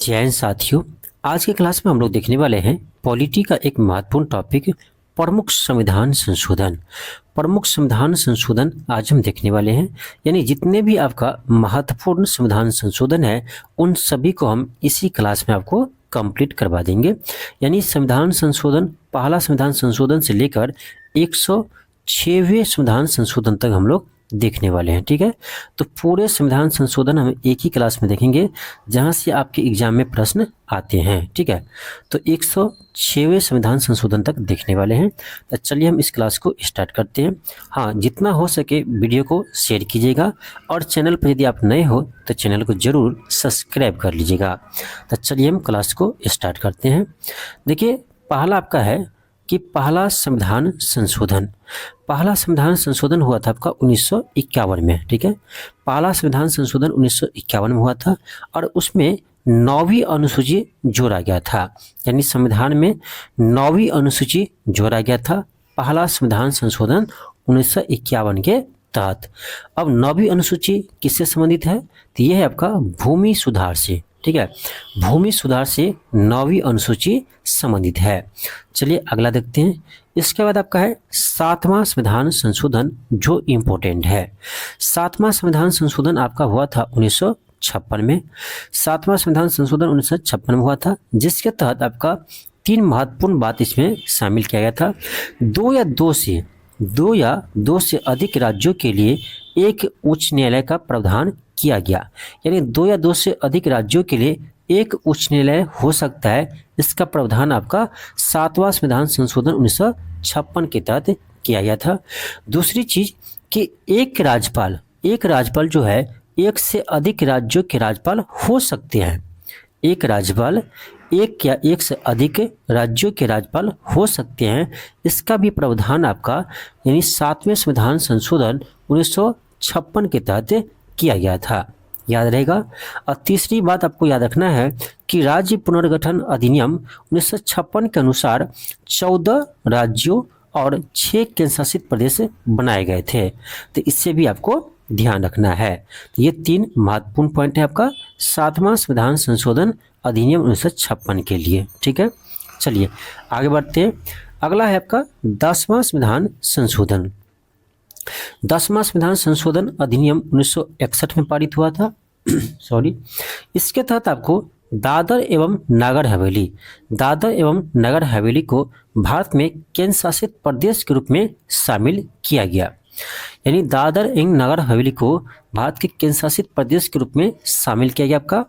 जैन साथियों, आज के क्लास में हम लोग देखने वाले हैं पॉलिटी का एक महत्वपूर्ण टॉपिक प्रमुख संविधान संशोधन। प्रमुख संविधान संशोधन आज हम देखने वाले हैं, यानी जितने भी आपका महत्वपूर्ण संविधान संशोधन है उन सभी को हम इसी क्लास में आपको कंप्लीट करवा देंगे। यानी संविधान संशोधन, पहला संविधान संशोधन से लेकर 106वें संविधान संशोधन तक हम लोग देखने वाले हैं। ठीक है, तो पूरे संविधान संशोधन हम एक ही क्लास में देखेंगे जहां से आपके एग्जाम में प्रश्न आते हैं। ठीक है, तो 106वें संविधान संशोधन तक देखने वाले हैं। तो चलिए हम इस क्लास को स्टार्ट करते हैं। हाँ, जितना हो सके वीडियो को शेयर कीजिएगा और चैनल पर यदि आप नए हो तो चैनल को जरूर सब्सक्राइब कर लीजिएगा। तो चलिए हम क्लास को स्टार्ट करते हैं। देखिए, पहला आपका है कि पहला संविधान संशोधन। पहला संविधान संशोधन हुआ था आपका 1951 में। ठीक है, पहला संविधान संशोधन 1951 में हुआ था और उसमें 9वीं अनुसूची जोड़ा गया था। यानी संविधान में 9वीं अनुसूची जोड़ा गया था पहला संविधान संशोधन 1951 के तहत। अब 9वीं अनुसूची किससे संबंधित है? तो यह है आपका भूमि सुधार से। ठीक है, भूमि सुधार से 9वीं अनुसूची संबंधित है। चलिए अगला देखते हैं। इसके बाद आपका है 7वां संविधान संशोधन, जो इम्पोर्टेंट है। 7वां संविधान संशोधन आपका हुआ था 1956 में। 7वां संविधान संशोधन 1956 में हुआ था, जिसके तहत आपका 3 महत्वपूर्ण बात इसमें शामिल किया गया था। दो या दो से अधिक राज्यों के लिए एक उच्च न्यायालय का प्रावधान किया गया। यानी 2 या 2 से अधिक राज्यों के लिए एक उच्च न्यायालय हो सकता है, इसका प्रावधान आपका 7वां संविधान संशोधन 1956 के तहत किया गया था। दूसरी चीज कि एक राज्यपाल जो है एक से अधिक राज्यों के राज्यपाल हो सकते हैं। एक राज्यपाल एक या एक से अधिक राज्यों के राज्यपाल हो सकते हैं, इसका भी प्रावधान आपका यानी 7वें संविधान संशोधन 1956 के तहत किया गया था। याद रहेगा। और तीसरी बात आपको याद रखना है कि राज्य पुनर्गठन अधिनियम 1956 के अनुसार 14 राज्यों और 6 केंद्र शासित प्रदेश बनाए गए थे। तो इससे भी आपको ध्यान रखना है। तो ये 3 महत्वपूर्ण पॉइंट है आपका 7वां संविधान संशोधन अधिनियम 1956 के लिए। ठीक है, चलिए आगे बढ़ते हैं। अगला है आपका 10वां संविधान संशोधन। 10वां संविधान संशोधन अधिनियम 1961 में पारित हुआ था। सॉरी, इसके तहत आपको दादर एवं नगर हवेली को भारत में केंद्र शासित प्रदेश के रूप में शामिल किया गया। यानी दादर एवं नगर हवेली को भारत के केंद्र शासित प्रदेश के रूप में शामिल किया गया आपका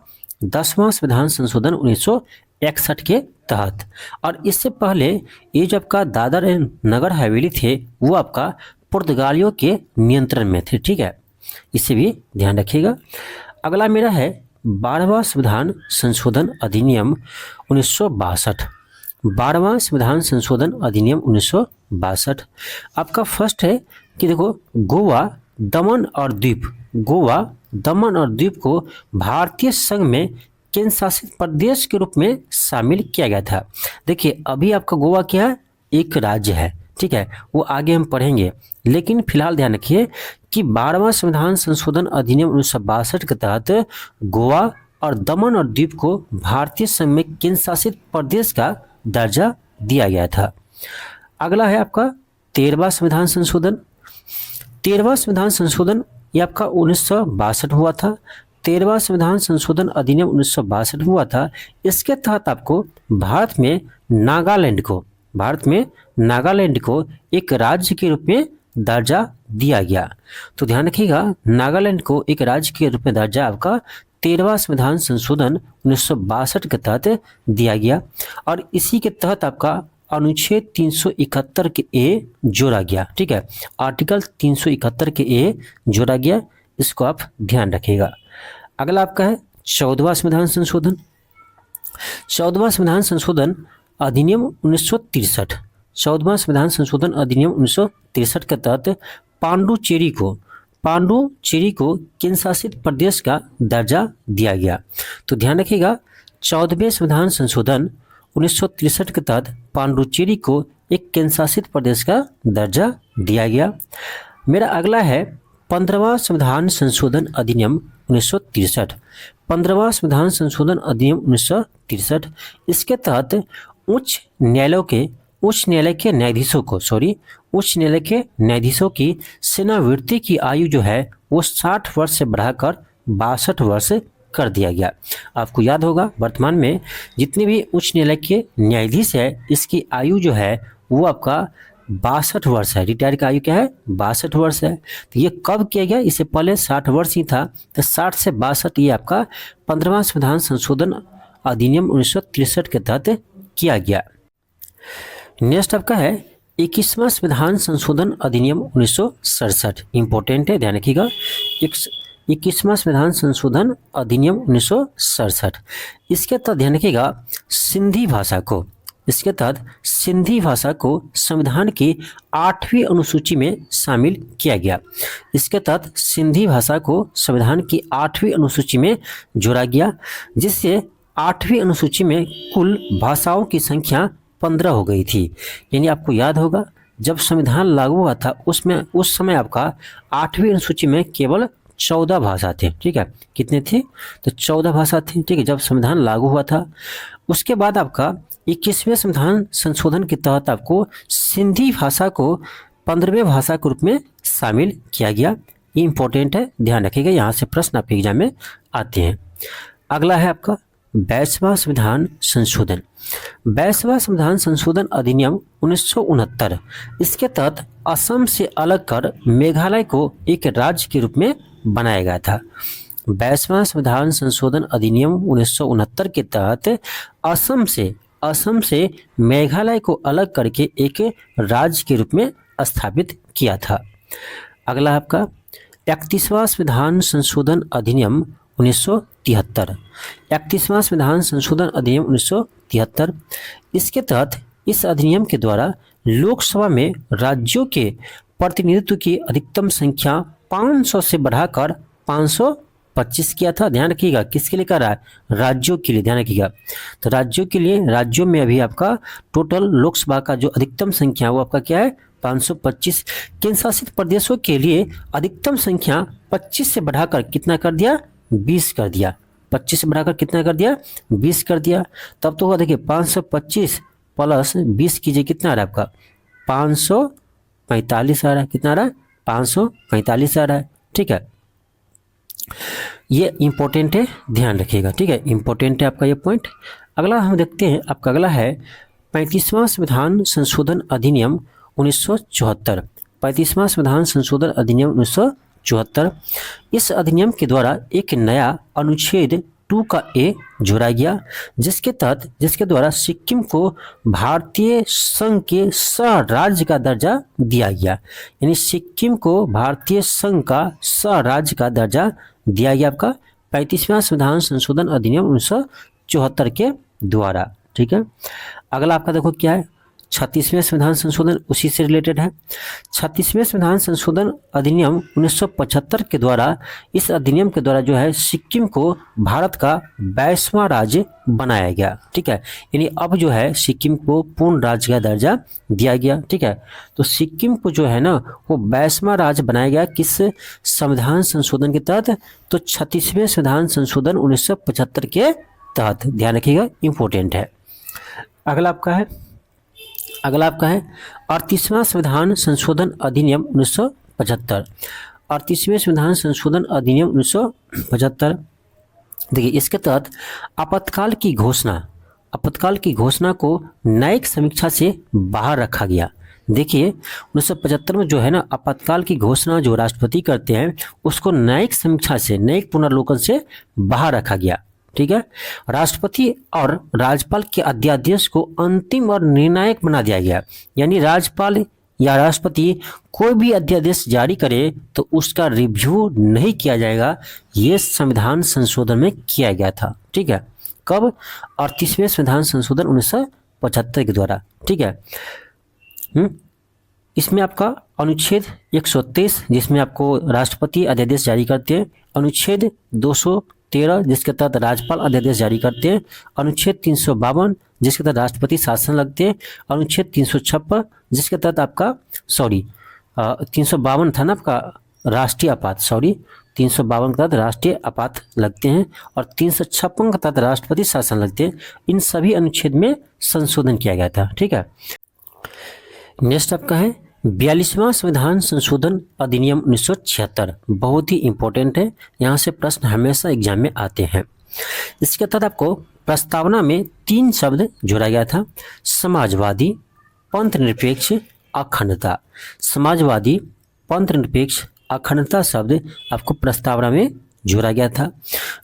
10वां संविधान संशोधन 1961 के तहत। और इससे पहले ये जो आपका दादर एवं नगर हवेली थे वो आपका पुर्तगालियों के नियंत्रण में थे। ठीक है, इसे भी ध्यान रखिएगा। अगला मेरा है 12वां संविधान संशोधन अधिनियम 1962। 12वां संविधान संशोधन अधिनियम 1962 आपका फर्स्ट है कि देखो, गोवा, दमन और द्वीप को भारतीय संघ में केंद्र शासित प्रदेश के रूप में शामिल किया गया था। देखिए, अभी आपका गोवा क्या है? एक राज्य है। ठीक है, वो आगे हम पढ़ेंगे, लेकिन फिलहाल ध्यान रखिए कि 12वां संविधान संशोधन अधिनियम 1962 के तहत गोवा और दमन और द्वीप को भारतीय संघ में केंद्र शासित प्रदेश का दर्जा दिया गया था। अगला है आपका 13वां संविधान संशोधन। 13वां संविधान संशोधन ये आपका 1962 हुआ था। 13वां संविधान संशोधन अधिनियम 1962 हुआ था। इसके तहत आपको भारत में नागालैंड को एक राज्य के रूप में दर्जा दिया गया। तो ध्यान रखिएगा, नागालैंड को एक राज्य के रूप में दर्जा आपका 13वां संविधान संशोधन 1962 के तहत दिया गया। और इसी के तहत आपका अनुच्छेद 371 के ए जोड़ा गया। ठीक है, आर्टिकल 371 के ए जोड़ा गया, इसको आप ध्यान रखिएगा। अगला आपका है 14वां संविधान संशोधन। 14वां संविधान संशोधन अधिनियम 1963। 14वां संविधान संशोधन अधिनियम 1963 के तहत पांडुचेरी को केंद्र शासित प्रदेश का दर्जा दिया गया। तो ध्यान रखिएगा, 14वें संविधान संशोधन 1963 के तहत पांडुचेरी को एक केंद्र शासित प्रदेश का दर्जा दिया गया। मेरा अगला है 15वां संविधान संशोधन अधिनियम 1963। 15वां संविधान संशोधन अधिनियम 1963। इसके तहत उच्च न्यायालय के न्यायाधीशों की सेवानिवृत्ति की आयु जो है वो 60 वर्ष से बढ़ाकर 62 वर्ष कर दिया गया। आपको याद होगा वर्तमान में जितने भी उच्च न्यायालय के न्यायाधीश है इसकी आयु जो है वो आपका 62 वर्ष है। रिटायर की आयु क्या है? 62 वर्ष है। तो ये कब किया गया? इससे पहले 60 वर्ष ही था, तो 60 से 62 ये आपका 15वां संविधान संशोधन अधिनियम 1963 के तहत किया गया। नेक्स्ट आपका है 21वां संविधान संशोधन अधिनियम 1967। इंपॉर्टेंट है, ध्यान रखिएगा। 21वां संविधान संशोधन अधिनियम 1967। इसके तहत ध्यान रखिएगा इसके तहत सिंधी भाषा को संविधान की 8वीं अनुसूची में शामिल किया गया। इसके तहत सिंधी भाषा को संविधान की 8वीं अनुसूची में जोड़ा गया, जिससे 8वीं अनुसूची में कुल भाषाओं की संख्या 15 हो गई थी। यानी आपको याद होगा जब संविधान लागू हुआ था उस समय आपका 8वीं अनुसूची में केवल 14 भाषा थे। ठीक है, कितने थे? तो 14 भाषा थे। ठीक है, जब संविधान लागू हुआ था। उसके बाद आपका 21वें संविधान संशोधन के तहत आपको सिंधी भाषा को 15वें भाषा के रूप में शामिल किया गया। ये इंपॉर्टेंट है, ध्यान रखिएगा, यहाँ से प्रश्न आपके एग्जाम में आते हैं। अगला है आपका 22वां संविधान संशोधन। 22वां संविधान संशोधन अधिनियम 1969। इसके तहत असम से अलग कर मेघालय को एक राज्य के रूप में बनाया गया था। 22वां संविधान संशोधन अधिनियम 1969 के तहत असम से मेघालय को अलग करके एक राज्य के रूप में स्थापित किया था। अगला आपका 31वां संविधान संशोधन अधिनियम 1973। 31वां संविधान संशोधन अधिनियम 1973। इसके तहत इस अधिनियम के द्वारा लोकसभा में राज्यों के प्रतिनिधित्व की अधिकतम संख्या 500 से बढ़ाकर 525 किया था। ध्यान रखिएगा, किसके लिए कर रहा है? राज्यों के लिए। ध्यान रखिएगा, तो राज्यों में अभी आपका टोटल लोकसभा का जो अधिकतम संख्या वो आपका क्या है? 525। केंद्र शासित प्रदेशों के लिए अधिकतम संख्या 25 से बढ़ाकर कितना कर दिया? 20 कर दिया। 25 से बढ़ाकर कितना कर दिया? 20 कर दिया। तब तो हुआ देखिए 525 प्लस 20 कीजिए, कितना आ रहा है आपका? 545 आ रहा है। कितना आ रहा है? 545 आ रहा है। ठीक है, ये इंपॉर्टेंट है, ध्यान रखिएगा। ठीक है, इंपॉर्टेंट है आपका ये पॉइंट। अगला हम देखते हैं, आपका अगला है 35वां संविधान संशोधन अधिनियम 1974। 35वां संविधान संशोधन अधिनियम 1974। इस अधिनियम के द्वारा एक नया अनुच्छेद 2A जोड़ा गया, जिसके द्वारा सिक्किम को भारतीय संघ के सह राज्य का दर्जा दिया गया। यानी सिक्किम को भारतीय संघ का सह राज्य का दर्जा दिया गया आपका 35वां संविधान संशोधन अधिनियम 1974 के द्वारा। ठीक है, अगला आपका देखो क्या है? 36वें संविधान संशोधन उसी से रिलेटेड है। 36वें संविधान संशोधन अधिनियम 1975 के द्वारा, इस अधिनियम के द्वारा जो है सिक्किम को भारत का 22वां राज्य बनाया गया। ठीक है, यानी अब जो है सिक्किम को पूर्ण राज्य का दर्जा दिया गया। ठीक है, तो सिक्किम को जो है ना वो 22वां राज्य बनाया गया किस संविधान संशोधन के तहत? तो 36वें संविधान संशोधन 1975 के तहत। ध्यान रखिएगा, इंपॉर्टेंट है। अगला आपका है 38वां संविधान संशोधन अधिनियम 1975। 38वें संविधान संशोधन अधिनियम 1975। देखिए, इसके तहत आपातकाल की घोषणा को न्यायिक समीक्षा से बाहर रखा गया। देखिए 1975 में जो है ना आपातकाल की घोषणा जो राष्ट्रपति करते हैं उसको न्यायिक समीक्षा से, न्यायिक पुनर्लोकन से बाहर रखा गया। ठीक है, राष्ट्रपति और राज्यपाल के अध्यादेश को अंतिम और निर्णायक बना दिया गया। यानी राज्यपाल या राष्ट्रपति कोई भी अध्यादेश जारी करे तो उसका रिव्यू नहीं किया जाएगा। ये संविधान संशोधन में किया गया था। ठीक है, कब? 38वें संविधान संशोधन 1975 के द्वारा। ठीक है, इसमें आपका अनुच्छेद 123 जिसमें आपको राष्ट्रपति अध्यादेश जारी करते हैं, अनुच्छेद 213 जिसके तहत राज्यपाल अध्यादेश जारी करते हैं, अनुच्छेद 352 जिसके तहत राष्ट्रपति शासन लगते हैं, अनुच्छेद 356 जिसके तहत आपका 352 था ना आपका राष्ट्रीय आपात, 352 के तहत राष्ट्रीय आपात लगते हैं और 356 के तहत राष्ट्रपति शासन लगते हैं। इन सभी अनुच्छेद में संशोधन किया गया था। ठीक है, नेक्स्ट आपका है 42वां संविधान संशोधन अधिनियम 1976। बहुत ही इंपॉर्टेंट है, यहाँ से प्रश्न हमेशा एग्जाम में आते हैं। इसके तहत आपको प्रस्तावना में 3 शब्द जोड़ा गया था, समाजवादी, पंथ निरपेक्ष, अखंडता। समाजवादी, पंथ निरपेक्ष, अखंडता शब्द आपको प्रस्तावना में जोड़ा गया था।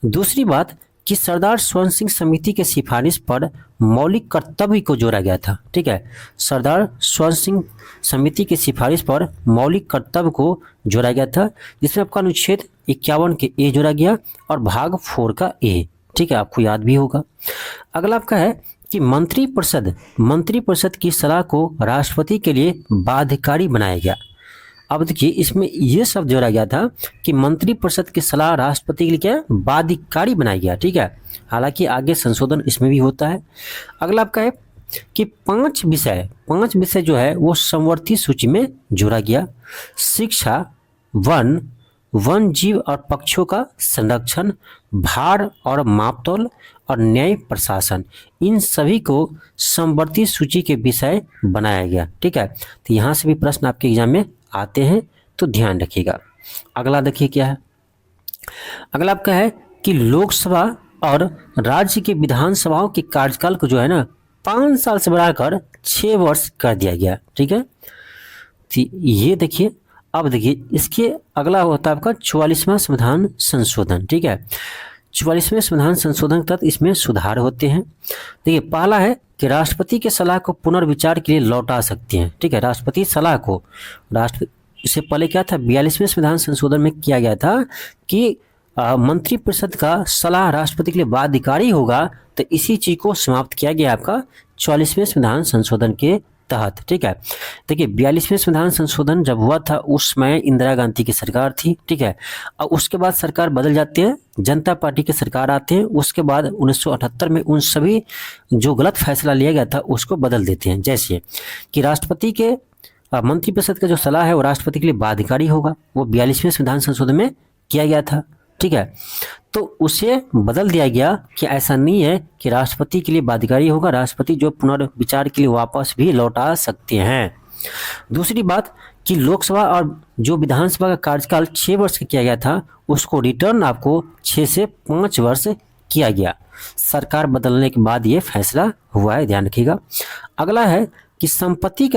दूसरी बात कि सरदार स्वर्ण सिंह समिति के सिफारिश पर मौलिक कर्तव्य को जोड़ा गया था। ठीक है, सरदार स्वर्ण सिंह समिति के सिफारिश पर मौलिक कर्तव्य को जोड़ा गया था, जिसमें आपका अनुच्छेद 51 के ए जोड़ा गया और भाग 4 का ए। ठीक है, आपको याद भी होगा। अगला आपका है कि मंत्रिपरिषद की सलाह को राष्ट्रपति के लिए बाध्यकारी बनाया गया। अब देखिए, इसमें यह शब्द जोड़ा गया था कि मंत्रिपरिषद की सलाह राष्ट्रपति के लिए क्या बाध्यकारी बनाया गया। ठीक है, हालांकि आगे संशोधन इसमें भी होता है। अगला आपका है कि 5 विषय जो है वो समवर्ती सूची में जोड़ा गया। शिक्षा, वन जीव और पक्षियों का संरक्षण, भार और मापतौल और न्याय प्रशासन, इन सभी को समवर्ती सूची के विषय बनाया गया। ठीक है, तो यहाँ से भी प्रश्न आपके एग्जाम में आते हैं, तो ध्यान रखिएगा। अगला देखिए क्या है, अगला आपका है कि लोकसभा और राज्य के विधानसभाओं के कार्यकाल को जो है ना 5 साल से बढ़ाकर 6 वर्ष कर दिया गया। ठीक है, तो ये देखिए। अब देखिए, इसके अगला होता है आपका 44वां संविधान संशोधन। ठीक है, 44वें संविधान संशोधन के तहत इसमें सुधार होते हैं। देखिए, पहला है कि राष्ट्रपति के सलाह को पुनर्विचार के लिए लौटा सकते हैं। ठीक है, राष्ट्रपति सलाह को इससे पहले क्या था, 42वें संविधान संशोधन में किया गया था कि मंत्रिपरिषद का सलाह राष्ट्रपति के लिए बाध्यकारी होगा, तो इसी चीज को समाप्त किया गया आपका 44वें संविधान संशोधन के तहत। ठीक है, देखिए 42वें संविधान संशोधन जब हुआ था उस समय इंदिरा गांधी की सरकार थी। ठीक है, और उसके बाद सरकार बदल जाती है, जनता पार्टी की सरकार आते हैं। उसके बाद 1978 में उन सभी जो गलत फैसला लिया गया था उसको बदल देते हैं, जैसे कि राष्ट्रपति के मंत्रिपरिषद का जो सलाह है वो राष्ट्रपति के लिए बाध्यकारी होगा, वो 42वें संविधान संशोधन में किया गया था। ठीक है, तो उसे बदल दिया गया कि ऐसा नहीं है कि राष्ट्रपति के लिए बाध्यकारी होगा, राष्ट्रपति जो पुनर्विचार के लिए वापस भी लौटा सकते हैं। दूसरी बात कि लोकसभा और जो विधानसभा का कार्यकाल 6 वर्ष का किया गया था उसको रिटर्न आपको 6 से 5 वर्ष किया गया। सरकार बदलने के बाद ये फैसला हुआ है, ध्यान रखिएगा। अगला है कि संपत्ति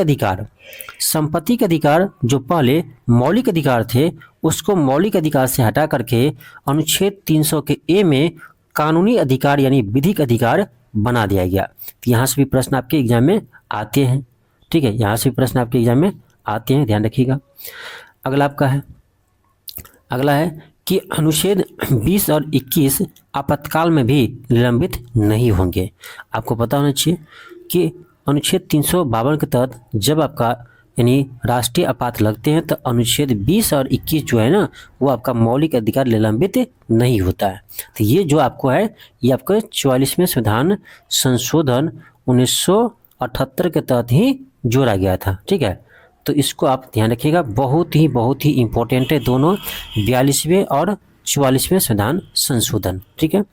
के अधिकार जो पहले मौलिक अधिकार थे उसको मौलिक अधिकार से हटा करके अनुच्छेद 300 के ए में कानूनी अधिकार यानी विधिक अधिकार बना दिया गया। तो यहाँ से भी प्रश्न आपके एग्जाम में आते हैं। ठीक है, यहाँ से भी प्रश्न आपके एग्जाम में आते हैं, ध्यान रखिएगा। अगला है कि अनुच्छेद 20 और 21 आपातकाल में भी निलंबित नहीं होंगे। आपको पता होना चाहिए कि अनुच्छेद 352 के तहत जब आपका यानी राष्ट्रीय आपात लगते हैं तो अनुच्छेद 20 और 21 जो है ना वो आपका मौलिक अधिकार निलंबित नहीं होता है। तो ये जो आपको है ये आपका 44वें संविधान संशोधन 1978 के तहत ही जोड़ा गया था। ठीक है, तो इसको आप ध्यान रखिएगा, बहुत ही इम्पोर्टेंट है दोनों 42वें और 44वें संविधान संशोधन। ठीक है,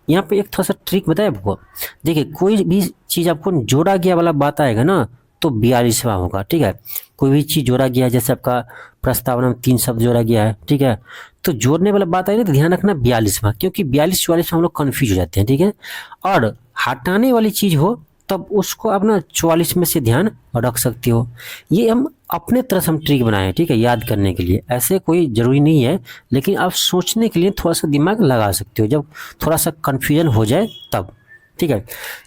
यहाँ पे एक थोड़ा सा ट्रिक बताए आपको। देखिए, कोई भी चीज़ आपको जोड़ा गया वाला बात आएगा ना तो 42वां होगा। ठीक है, कोई भी चीज़ जोड़ा गया जैसे आपका प्रस्तावना में 3 शब्द जोड़ा गया है। ठीक है, तो जोड़ने वाला बात आएगी तो ध्यान रखना 42वां, क्योंकि 42-44 में हम लोग कन्फ्यूज हो जाते हैं। ठीक है, और हटाने वाली चीज़ हो तब उसको आप ना 44 में से ध्यान रख सकते हो। ये हम अपने तरफ से हम ट्रिक बनाए हैं। ठीक है, याद करने के लिए, ऐसे कोई ज़रूरी नहीं है, लेकिन आप सोचने के लिए थोड़ा सा दिमाग लगा सकते हो जब थोड़ा सा कन्फ्यूजन हो जाए तब। ठीक है,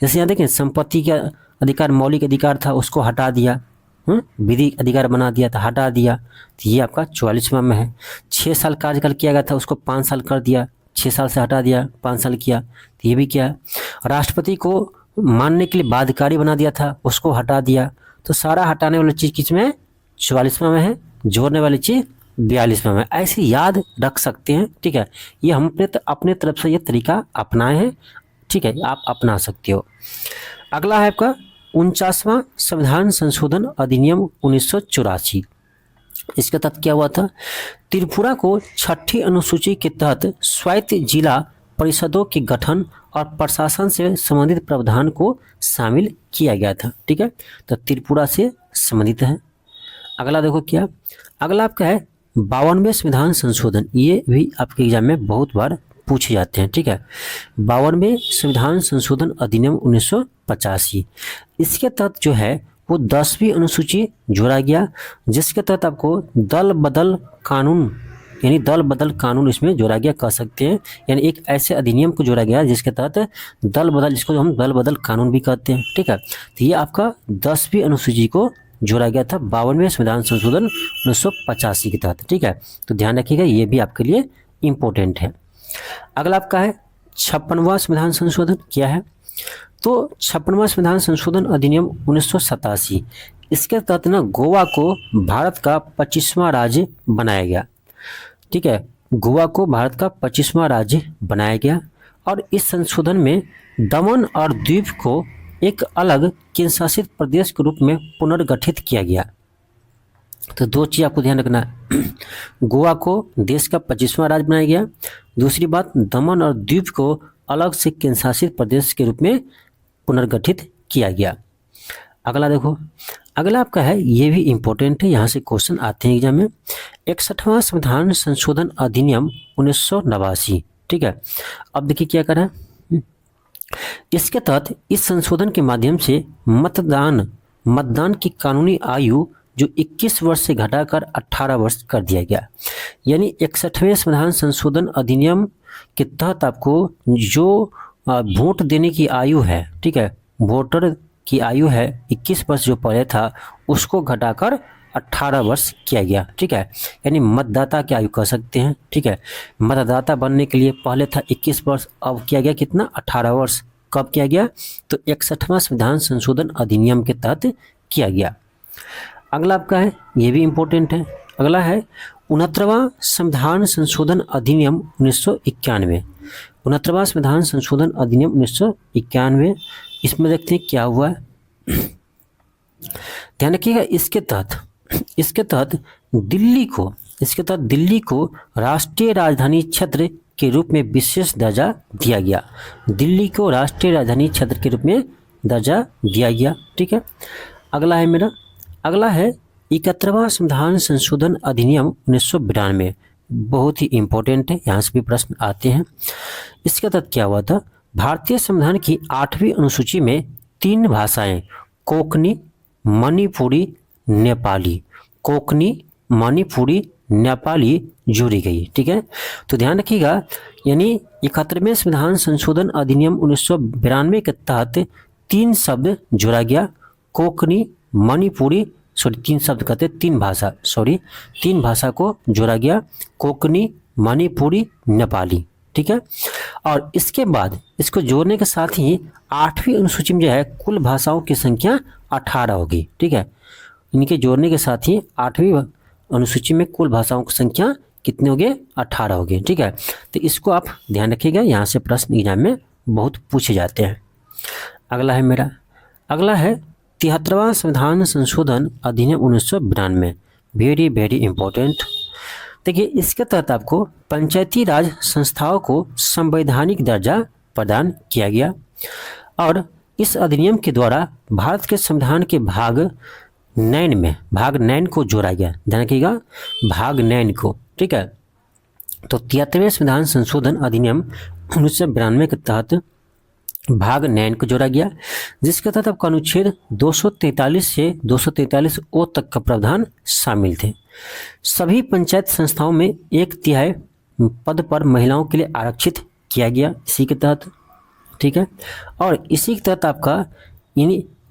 जैसे यहाँ देखें संपत्ति का अधिकार मौलिक अधिकार था उसको हटा दिया, विधिक अधिकार बना दिया था, हटा दिया, तो ये आपका 44वां में है। 6 साल कार्यकाल किया गया था उसको 5 साल कर दिया, 6 साल से हटा दिया, 5 साल किया, तो ये भी क्या है। राष्ट्रपति को मानने के लिए बाध्यकारी बना दिया था उसको हटा दिया, तो सारा हटाने वाली चीज़ किस में है, 44वां में है, जोड़ने वाली चीज़ 42वां में। ऐसे याद रख सकते हैं। ठीक है, ये हम अपने तरफ से ये तरीका अपनाए हैं। ठीक है, आप अपना सकते हो। अगला है आपका 49वां संविधान संशोधन अधिनियम 1984। इसके तहत क्या हुआ था, त्रिपुरा को छठी अनुसूची के तहत स्वायत्त जिला परिषदों के गठन और प्रशासन से संबंधित प्रावधान को शामिल किया गया था। ठीक है, तो त्रिपुरा से संबंधित है। अगला देखो क्या, अगला आपका है 52वें संविधान संशोधन। ये भी आपके एग्जाम में बहुत बार पूछे जाते हैं। ठीक है, 52वें संविधान संशोधन अधिनियम 1985, इसके तहत जो है वो 10वीं अनुसूची जोड़ा गया, जिसके तहत आपको दल बदल कानून यानी दल बदल कानून इसमें जोड़ा गया कह सकते हैं। यानी एक ऐसे अधिनियम को जोड़ा गया जिसके तहत दल बदल, जिसको हम दल बदल कानून भी कहते हैं। ठीक है, तो ये आपका 10वीं अनुसूची को जोड़ा गया था 52वें संविधान संशोधन 1985 के तहत। ठीक है, तो ध्यान रखिएगा, ये भी आपके लिए इम्पोर्टेंट है। अगला आपका है 56वां संविधान संशोधन। क्या है, तो 56वां संविधान संशोधन अधिनियम 1987, इसके तहत ना गोवा को भारत का 25वां राज्य बनाया गया। ठीक है, गोवा को भारत का 25वां राज्य बनाया गया और इस संशोधन में दमन और द्वीप को एक अलग केंद्र शासित प्रदेश के रूप में पुनर्गठित किया गया। तो दो चीज़ आपको ध्यान रखना है, गोवा को देश का 25वां राज्य बनाया गया, दूसरी बात दमन और द्वीप को अलग से केंद्र शासित प्रदेश के रूप में पुनर्गठित किया गया। अगला देखो, अगला आपका है, ये भी इम्पोर्टेंट है, यहाँ से क्वेश्चन आते हैं एग्जाम में। 61वां संविधान संशोधन अधिनियम 1989। ठीक है, अब देखिए क्या करा है, इसके तहत इस संशोधन के माध्यम से मतदान की कानूनी आयु जो 21 वर्ष से घटाकर 18 वर्ष कर दिया गया। यानी 61वें संविधान संशोधन अधिनियम के तहत आपको जो वोट देने की आयु है, ठीक है, वोटर की आयु है 21 वर्ष जो पहले था उसको घटाकर 18 वर्ष किया गया। ठीक है, यानी मतदाता की आयु कह सकते हैं। ठीक है, मतदाता बनने के लिए पहले था 21 वर्ष, अब किया गया कितना, 18 वर्ष। कब किया गया, तो 61वां संविधान संशोधन अधिनियम के तहत किया गया। अगला आपका है, ये भी इम्पोर्टेंट है, अगला है 69वां संविधान संशोधन अधिनियम 1991। 69वां संविधान संशोधन अधिनियम 1991, इसमें देखते हैं क्या हुआ है, ध्यान रखिएगा। इसके तहत दिल्ली को राष्ट्रीय राजधानी क्षेत्र के रूप में विशेष दर्जा दिया गया। दिल्ली को राष्ट्रीय राजधानी क्षेत्र के रूप में दर्जा दिया गया। ठीक है, अगला है मेरा, अगला है 71वां संविधान संशोधन अधिनियम 1992। बहुत ही इम्पोर्टेंट है, यहाँ से भी प्रश्न आते हैं। इसके तहत क्या हुआ था, भारतीय संविधान की 8वीं अनुसूची में 3 भाषाएं कोंकणी, मणिपुरी, नेपाली जोड़ी गई। ठीक है, तो ध्यान रखिएगा, यानी 71वें संविधान संशोधन अधिनियम 1992 के तहत 3 शब्द जोड़ा गया, कोंकणी, मणिपुरी, तीन शब्द कहते, 3 भाषा, 3 भाषा को जोड़ा गया, कोंकणी, मणिपुरी, नेपाली। ठीक है, और इसके बाद इसको जोड़ने के साथ ही 8वीं अनुसूची में जो है कुल भाषाओं की संख्या 18 होगी। ठीक है, इनके जोड़ने के साथ ही 8वीं अनुसूची में कुल भाषाओं की संख्या कितने हो गए, 18 हो गए। ठीक है, तो इसको आप ध्यान रखिएगा, यहाँ से प्रश्न एग्जाम में बहुत पूछे जाते हैं। अगला है मेरा, अगला है 73वां संविधान संशोधन अधिनियम 1992। Very very important. देखिए, इसके तहत आपको पंचायती राज संस्थाओं को संवैधानिक दर्जा प्रदान किया गया और इस अधिनियम के द्वारा भारत के संविधान के भाग 9 को जोड़ा गया। ध्यान रखिएगा, भाग 9 को। ठीक है, तो 73वें संविधान संशोधन अधिनियम 1992 के तहत भाग 9 को जोड़ा गया, जिसके तहत आपका अनुच्छेद 243 से 243 ओ तक का प्रावधान शामिल थे। सभी पंचायत संस्थाओं में 1/3 पद पर महिलाओं के लिए आरक्षित किया गया इसी के तहत। ठीक है, और इसी के तहत आपका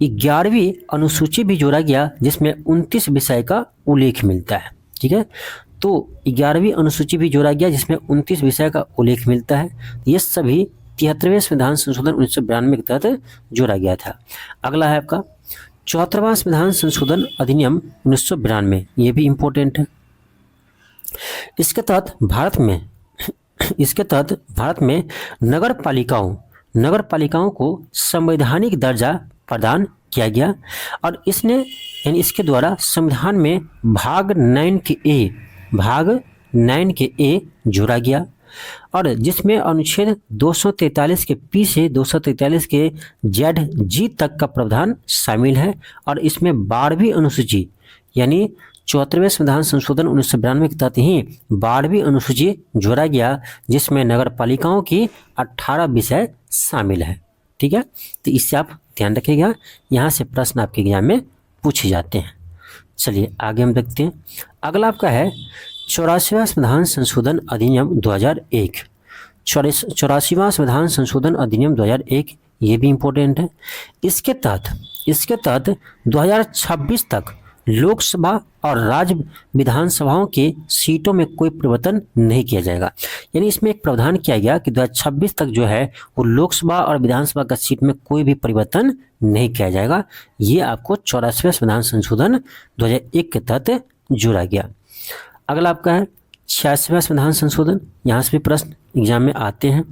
11वीं अनुसूची भी जोड़ा गया, जिसमें 29 विषय का उल्लेख मिलता है। ठीक है, तो 11वीं अनुसूची भी जोड़ा गया जिसमें 29 विषय का उल्लेख मिलता है। ये सभी 73वें संविधान संशोधन 1992 के तहत जोड़ा गया था। अगला है आपका 74वां संविधान संशोधन अधिनियम 1992। ये भी इम्पोर्टेंट है। इसके तहत भारत में नगर पालिकाओं को संवैधानिक दर्जा प्रदान किया गया और इसने यानी इसके द्वारा संविधान में भाग 9 के ए जोड़ा गया और जिसमें अनुच्छेद 243 के पी से 243 के जेड जी तक का प्रावधान शामिल है और इसमें 12वीं अनुसूची यानी 74वें संविधान संशोधन 1992 के तहत ही 12वीं अनुसूची जोड़ा गया जिसमें नगर पालिकाओं की 18 विषय शामिल है। ठीक है, तो इससे आप ध्यान रखिएगा, यहाँ से प्रश्न आपके एग्जाम में पूछे जाते हैं। चलिए आगे हम देखते हैं। अगला आपका है 84वां संविधान संशोधन अधिनियम 2001। 84वां संविधान संशोधन अधिनियम 2001 ये भी इम्पोर्टेंट है। इसके तहत 2026 तक लोकसभा और राज्य विधानसभाओं के सीटों में कोई परिवर्तन नहीं किया जाएगा। यानी इसमें एक प्रावधान किया गया कि 2026 तक जो है वो लोकसभा और विधानसभा का सीट में कोई भी परिवर्तन नहीं किया जाएगा। ये आपको 84वें संविधान संशोधन 2001 के तहत जोड़ा गया। अगला आपका है 86वां संविधान संशोधन, यहाँ से भी प्रश्न एग्जाम में आते हैं।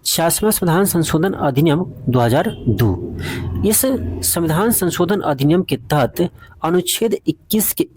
86वां संविधान संशोधन अधिनियम 2002। इस संविधान संशोधन अधिनियम के तहत अनुच्छेद 21 के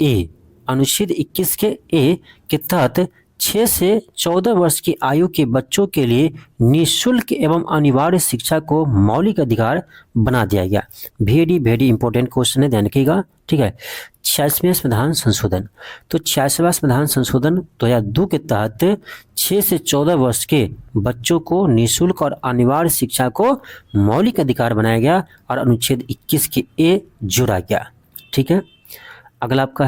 ए के तहत 6 से 14 वर्ष की आयु के बच्चों के लिए निःशुल्क एवं अनिवार्य शिक्षा को मौलिक अधिकार बना दिया गया। वेरी इंपॉर्टेंट क्वेश्चन है, ध्यान रखिएगा। ठीक है, 86वें संविधान संशोधन, तो 86वां संविधान संशोधन 2002 के तहत 6 से 14 वर्ष के बच्चों को निःशुल्क और अनिवार्य शिक्षा को मौलिक अधिकार बनाया गया और अनुच्छेद 21 के ए जोड़ा गया। ठीक है, अगला आपका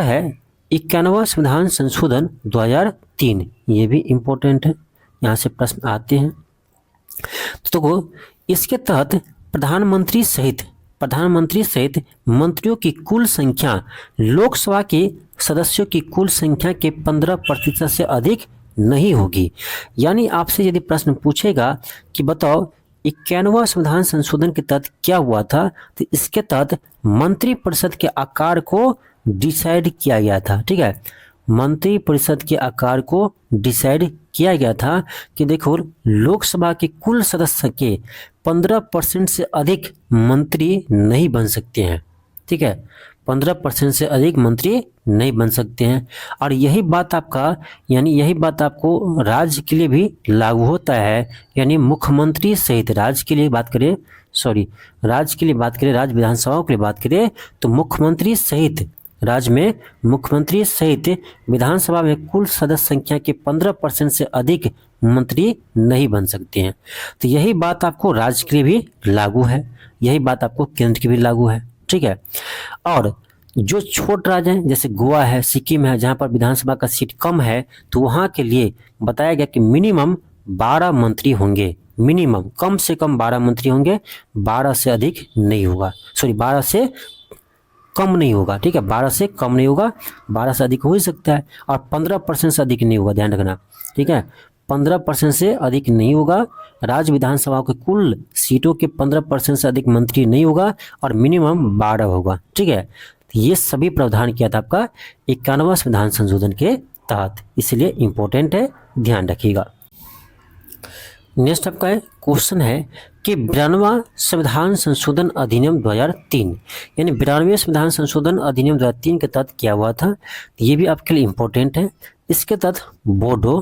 है 91वां संविधान संशोधन 2003। ये भी इम्पोर्टेंट है, यहाँ से प्रश्न आते हैं। तो इसके तहत प्रधानमंत्री सहित मंत्रियों की कुल संख्या लोकसभा के सदस्यों की कुल संख्या के 15% से अधिक नहीं होगी। यानी आपसे यदि प्रश्न पूछेगा कि बताओ 91वां संविधान संशोधन के तहत क्या हुआ था, तो इसके तहत मंत्रिपरिषद के आकार को डिसाइड किया गया था। ठीक है, मंत्रिपरिषद के आकार को डिसाइड किया गया था कि देखो लोकसभा के कुल सदस्य के 15% से अधिक मंत्री नहीं बन सकते हैं। ठीक है, 15% से अधिक मंत्री नहीं बन सकते हैं और यही बात आपको राज्य के लिए भी लागू होता है। यानी मुख्यमंत्री सहित राज्य के लिए बात करें, राज्य विधानसभाओं के लिए बात करें तो मुख्यमंत्री सहित विधानसभा में कुल सदस्य संख्या के 15% से अधिक मंत्री नहीं बन सकते हैं। तो यही बात आपको राज्य के लिए भी लागू है, यही बात आपको केंद्र के भी लागू है। ठीक है, और जो छोट राज्य हैं जैसे गोवा है, सिक्किम है, जहाँ पर विधानसभा का सीट कम है, तो वहाँ के लिए बताया गया कि मिनिमम 12 मंत्री होंगे, मिनिमम कम से कम 12 मंत्री होंगे, 12 से अधिक नहीं होगा, 12 से कम नहीं होगा। ठीक है, 12 से कम नहीं होगा, 12 से अधिक हो ही सकता है और 15% से अधिक नहीं होगा, ध्यान रखना। ठीक है, 15% से अधिक नहीं होगा, राज्य विधानसभा के कुल सीटों के 15% से अधिक मंत्री नहीं होगा और मिनिमम 12 होगा। ठीक है, तो ये सभी प्रावधान किया था आपका 91वां संविधान संशोधन के तहत, इसलिए इम्पोर्टेंट है, ध्यान रखिएगा। नेक्स्ट आपका क्वेश्चन है कि 92वां संविधान संशोधन अधिनियम 2003, यानी 92वें संविधान संशोधन अधिनियम 2003 के तहत क्या हुआ था, ये भी आपके लिए इम्पोर्टेंट है। इसके तहत बोडो,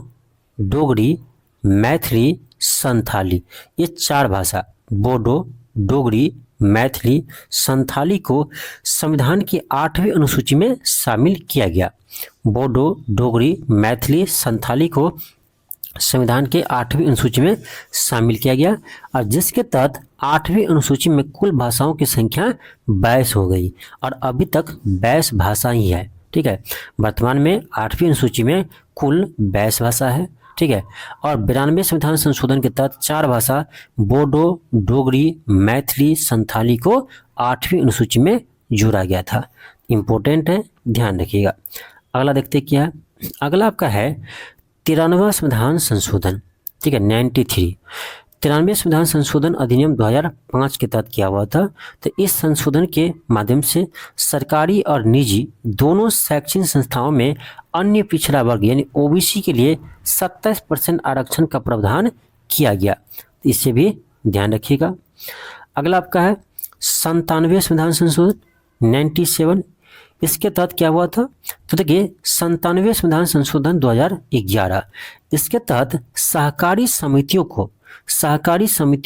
डोगरी, मैथिली, संथाली, ये 4 भाषा बोडो, डोगरी, मैथिली, संथाली को संविधान की 8वीं अनुसूची में शामिल किया गया। बोडो, डोगरी, मैथिली, संथाली को संविधान के 8वीं अनुसूची में शामिल किया गया और जिसके तहत 8वीं अनुसूची में कुल भाषाओं की संख्या 22 हो गई और अभी तक 22 भाषा ही है। ठीक है, वर्तमान में 8वीं अनुसूची में कुल 22 भाषा है। ठीक है, और 92वें संविधान संशोधन के तहत 4 भाषा बोडो, डोगरी, मैथिली, संथाली को 8वीं अनुसूची में जोड़ा गया था। इम्पोर्टेंट है, ध्यान रखिएगा। अगला देखते क्या है। अगला आपका है 93वां संविधान संशोधन। ठीक है, 93 93वें संविधान संशोधन अधिनियम 2005 के तहत किया हुआ था। तो इस संशोधन के माध्यम से सरकारी और निजी दोनों शैक्षणिक संस्थाओं में अन्य पिछड़ा वर्ग यानी ओबीसी के लिए 27% आरक्षण का प्रावधान किया गया। इससे भी ध्यान रखिएगा। अगला आपका है 97 संविधान संशोधन 97। इसके तहत क्या हुआ था, तो देखिए 97 संविधान संशोधन 2011। इसके तहत सहकारी समितियों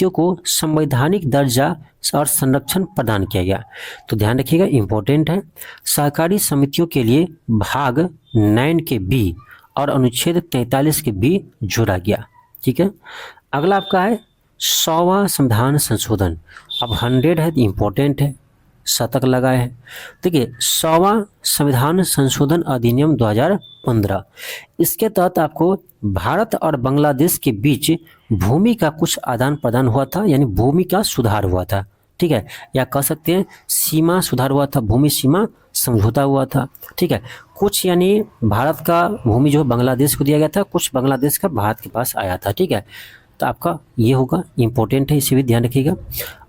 को संवैधानिक दर्जा और संरक्षण प्रदान किया गया। तो ध्यान रखिएगा, इंपॉर्टेंट है। सहकारी समितियों के लिए भाग 9 के बी और अनुच्छेद 43 के बी जोड़ा गया। ठीक है, अगला आपका है 100वां संविधान संशोधन। अब 100 है, इंपॉर्टेंट है, शतक लगाए हैं। देखिए 100वां संविधान संशोधन अधिनियम 2015। इसके तहत आपको भारत और बांग्लादेश के बीच भूमि का कुछ आदान प्रदान हुआ था, यानी भूमि का सुधार हुआ था। ठीक है, या कह सकते हैं सीमा सुधार हुआ था, भूमि सीमा समझौता हुआ था। ठीक है, कुछ यानी भारत का भूमि जो बांग्लादेश को दिया गया था, कुछ बांग्लादेश का भारत के पास आया था। ठीक है, तो आपका ये होगा, इम्पोर्टेंट है, इसे भी ध्यान रखिएगा।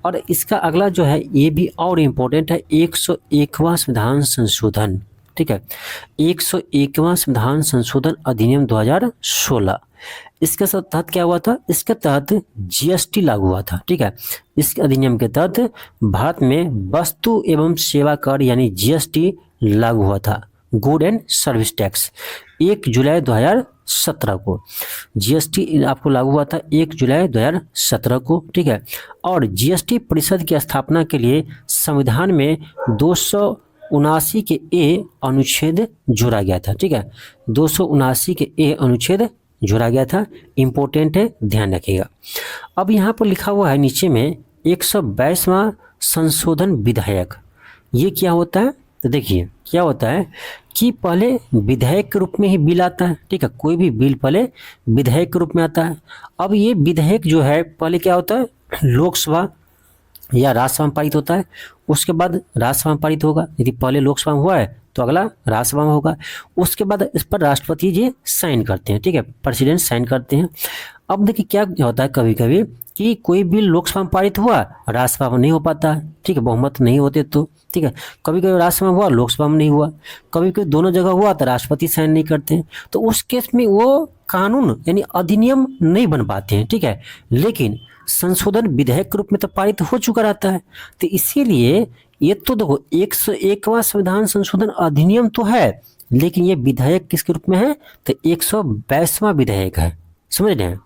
और इसका अगला जो है ये भी और इम्पोर्टेंट है, 101वां संविधान संशोधन। ठीक है, 101वां संविधान संशोधन अधिनियम 2016। इसके तहत क्या हुआ था, इसके तहत जीएसटी लागू हुआ था। ठीक है, इस अधिनियम के तहत भारत में वस्तु एवं सेवा कर यानी जीएसटी लागू हुआ था, गुड एंड सर्विस टैक्स। 1 जुलाई 2017 को जीएसटी आपको लागू हुआ था, 1 जुलाई 2017 को। ठीक है, और जीएसटी परिषद की स्थापना के लिए संविधान में 279 के ए अनुच्छेद जोड़ा गया था। ठीक है, 279 के ए अनुच्छेद जोड़ा गया था, इंपॉर्टेंट है, ध्यान रखिएगा। अब यहाँ पर लिखा हुआ है नीचे में 122वां संशोधन विधेयक। ये क्या होता है, तो देखिए क्या होता है कि पहले विधेयक के रूप में ही बिल आता है। ठीक है, कोई भी बिल पहले विधेयक के रूप में आता है। अब ये विधेयक जो है पहले क्या होता है, लोकसभा या राज्यसभा में पारित होता है, उसके बाद राज्यसभा में पारित होगा। यदि पहले लोकसभा में हुआ है तो अगला राज्यसभा में होगा, उसके बाद इस पर राष्ट्रपति जी साइन करते हैं। ठीक है, प्रेसिडेंट साइन करते हैं। अब देखिए क्या होता है कभी कभी कि कोई बिल लोकसभा में पारित हुआ, राज्यसभा में नहीं हो पाता है। ठीक है, बहुमत नहीं होते तो। ठीक है, कभी कभी राज्यसभा में हुआ, लोकसभा में नहीं हुआ, कभी कभी दोनों जगह हुआ तो राष्ट्रपति साइन नहीं करते हैं। तो उस केस में वो कानून यानी अधिनियम नहीं बन पाते हैं। ठीक है, लेकिन संशोधन विधेयक के रूप में तो पारित हो चुका रहता है। तो इसीलिए ये तो देखो 101वां संविधान संशोधन अधिनियम तो है, लेकिन ये विधेयक किसके रूप में है, तो 122वां विधेयक है। समझ रहे हैं,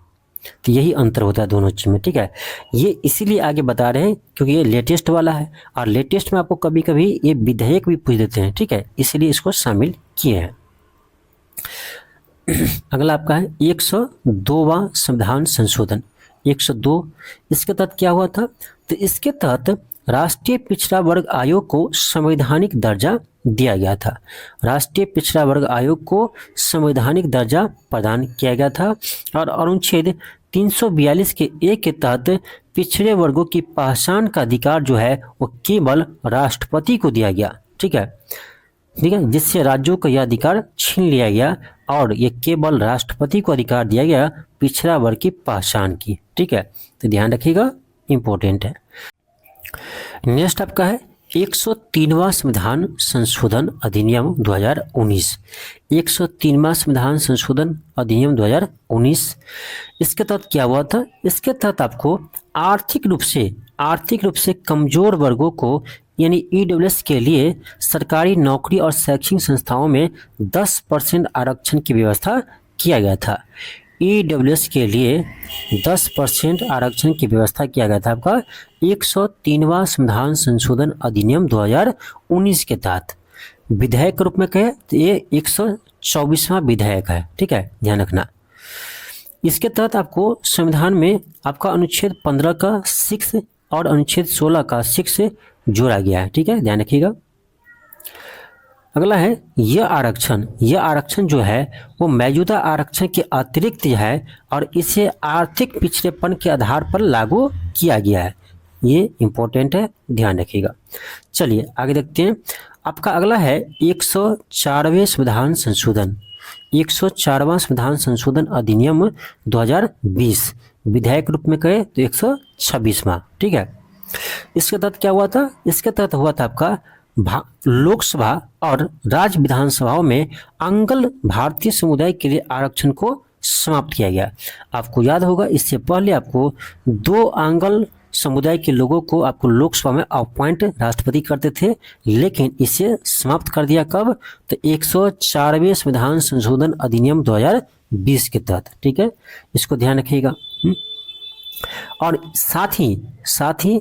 तो यही अंतर होता है दोनों चीज में। ठीक है, ये इसीलिए आगे बता रहे हैं क्योंकि ये लेटेस्ट वाला है, और लेटेस्ट में आपको कभी कभी ये विधेयक भी पूछ देते हैं। ठीक है, इसीलिए इसको शामिल किए हैं। अगला आपका है 102वां संविधान संशोधन 102। इसके तहत क्या हुआ था, तो इसके तहत राष्ट्रीय पिछड़ा वर्ग आयोग को संवैधानिक दर्जा दिया गया था। राष्ट्रीय पिछड़ा वर्ग आयोग को संवैधानिक दर्जा प्रदान किया गया था, और अनुच्छेद 342 के ए के तहत पिछड़े वर्गों की पहचान का अधिकार जो है वो केवल राष्ट्रपति को दिया गया। ठीक है, जिससे राज्यों को यह अधिकार छीन लिया गया, और ये केवल राष्ट्रपति को अधिकार दिया गया पिछड़ा वर्ग की पहचान की। ठीक है, तो ध्यान रखिएगा, इंपॉर्टेंट है। नेक्स्ट आपका है 103वां संविधान संशोधन अधिनियम 2019। 103वां संविधान संशोधन अधिनियम 2019। इसके तहत क्या हुआ था, इसके तहत आपको आर्थिक रूप से कमजोर वर्गों को यानी ईडब्ल्यूएस के लिए सरकारी नौकरी और शैक्षणिक संस्थाओं में 10% आरक्षण की व्यवस्था किया गया था। ईडब्ल्यूएस के लिए 10% आरक्षण की व्यवस्था किया गया था आपका 103वां संविधान संशोधन अधिनियम 2019 के तहत। विधेयक के रूप में कहे तो ये 124वां विधेयक है। ठीक है, ध्यान रखना। इसके तहत आपको संविधान में आपका अनुच्छेद 15 का 6 और अनुच्छेद 16 का 6 जोड़ा गया है। ठीक है, ध्यान रखिएगा। अगला है यह आरक्षण जो है वो मौजूदा आरक्षण के अतिरिक्त है, और इसे आर्थिक पिछड़ेपन के आधार पर लागू किया गया है। ये इंपॉर्टेंट है, ध्यान रखिएगा। चलिए आगे देखते हैं। आपका अगला है 104वें संविधान संशोधन 104वां संविधान संशोधन अधिनियम 2020। विधेयक रूप में कहे तो 126वां। ठीक है, इसके तहत क्या हुआ था, इसके तहत हुआ था आपका लोकसभा और राज्य विधानसभाओं में आंग्ल भारतीय समुदाय के लिए आरक्षण को समाप्त किया गया। आपको याद होगा इससे पहले आपको 2 आंग्ल समुदाय के लोगों को आपको लोकसभा में अपॉइंट राष्ट्रपति करते थे, लेकिन इसे समाप्त कर दिया कब? तो 104वें संविधान संशोधन अधिनियम 2020 के तहत। ठीक है, इसको ध्यान रखिएगा। और साथ ही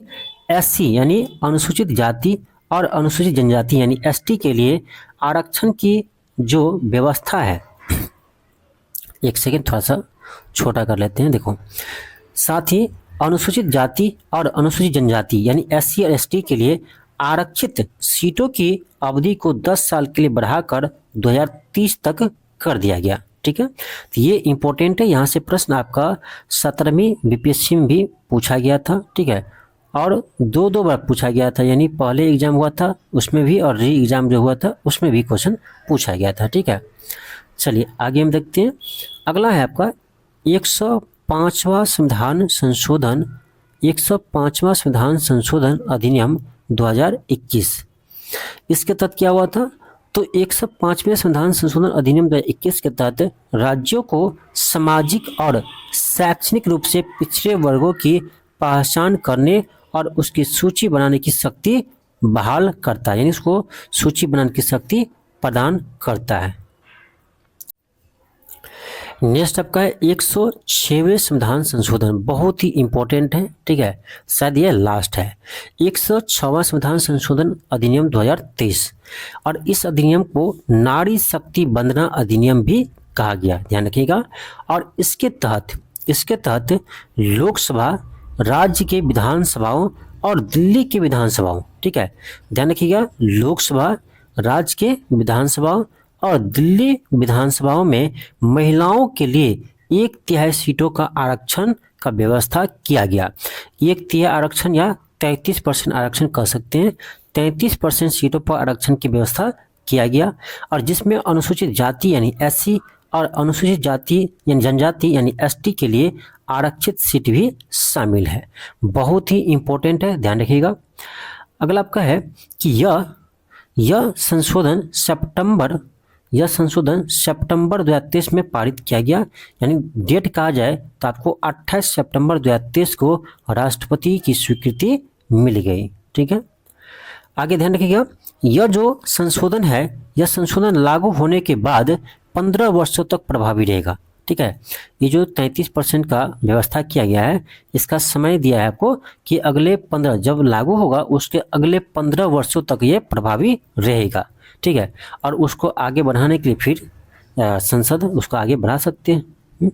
एससी यानी अनुसूचित जाति और अनुसूचित जनजाति यानी एसटी के लिए आरक्षण की जो व्यवस्था है, एक सेकेंड थोड़ा सा छोटा कर लेते हैं। देखो, साथ ही अनुसूचित जाति और अनुसूचित जनजाति यानी एससी और एसटी के लिए आरक्षित सीटों की अवधि को 10 साल के लिए बढ़ाकर 2030 तक कर दिया गया। ठीक है, तो ये इंपॉर्टेंट है, यहाँ से प्रश्न आपका 17वीं बीपीएससी में भी पूछा गया था। ठीक है, और दो बार पूछा गया था, यानी पहले एग्जाम हुआ था उसमें भी और री एग्जाम जो हुआ था उसमें भी क्वेश्चन पूछा गया था। ठीक है, चलिए आगे हम देखते हैं। अगला है आपका 105वां संविधान संशोधन, 105वां संविधान संशोधन अधिनियम 2021। इसके तहत क्या हुआ था? तो 105वें संविधान संशोधन अधिनियम 2021 के तहत राज्यों को सामाजिक और शैक्षणिक रूप से पिछड़े वर्गों की पहचान करने और उसकी सूची बनाने की शक्ति बहाल करता है, यानी उसको सूची बनाने की शक्ति प्रदान करता है। नेक्स्ट आपका है 106वें संविधान संशोधन, बहुत ही इंपॉर्टेंट है। ठीक है, शायद ये लास्ट है। 106वां संविधान संशोधन अधिनियम 2023, और इस अधिनियम को नारी शक्ति वंदना अधिनियम भी कहा गया, ध्यान रखिएगा। और इसके तहत लोकसभा, राज्य के विधानसभाओं और दिल्ली के विधानसभाओं, ठीक है, ध्यान रखिएगा, लोकसभा, राज्य के विधानसभाओं और दिल्ली विधानसभाओं में महिलाओं के लिए 1/3 सीटों का आरक्षण का व्यवस्था किया गया। 1/3 आरक्षण या 33% आरक्षण कह सकते हैं, 33% सीटों पर आरक्षण की व्यवस्था किया गया, और जिसमें अनुसूचित जाति यानी एससी और अनुसूचित जाति यानी जनजाति यानी एसटी के लिए आरक्षित सीट भी शामिल है। बहुत ही इंपॉर्टेंट है, ध्यान रखिएगा। अगला आपका है कि यह संशोधन सितंबर 2023 में पारित किया गया, यानी डेट कहा जाए तो आपको 28 सितंबर 2023 को राष्ट्रपति की स्वीकृति मिल गई। ठीक है, आगे ध्यान रखिएगा, यह जो संशोधन है, यह संशोधन लागू होने के बाद 15 वर्षों तक प्रभावी रहेगा। ठीक है, ये जो 33% का व्यवस्था किया गया है, इसका समय दिया है आपको कि अगले 15, जब लागू होगा उसके अगले 15 वर्षों तक ये प्रभावी रहेगा। ठीक है, और उसको आगे बढ़ाने के लिए फिर संसद उसको आगे बढ़ा सकते हैं।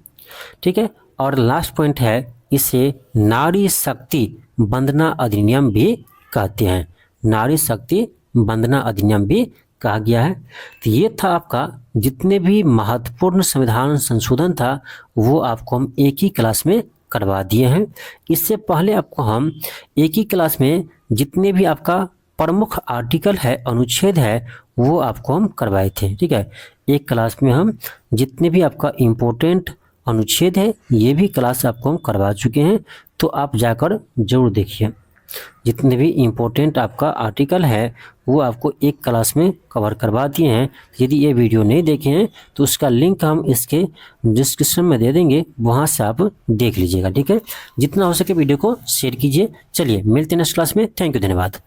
ठीक है, और लास्ट पॉइंट है, इसे नारी शक्ति वंदना अधिनियम भी कहते हैं, नारी शक्ति वंदना अधिनियम भी कहा गया है। तो ये था आपका जितने भी महत्वपूर्ण संविधान संशोधन था वो आपको हम एक ही क्लास में करवा दिए हैं। इससे पहले आपको हम एक ही क्लास में जितने भी आपका प्रमुख आर्टिकल है, अनुच्छेद है, वो आपको हम करवाए थे। ठीक है, एक क्लास में हम जितने भी आपका इम्पोर्टेंट अनुच्छेद है ये भी क्लास आपको हम करवा चुके हैं, तो आप जाकर जरूर देखिए। जितने भी इम्पोर्टेंट आपका आर्टिकल है वो आपको एक क्लास में कवर करवा दिए हैं। यदि ये वीडियो नहीं देखे हैं तो उसका लिंक हम इसके डिस्क्रिप्शन में दे देंगे, वहाँ से आप देख लीजिएगा। ठीक है, जितना हो सके वीडियो को शेयर कीजिए। चलिए मिलते हैं नेक्स्ट क्लास में। थैंक यू, धन्यवाद।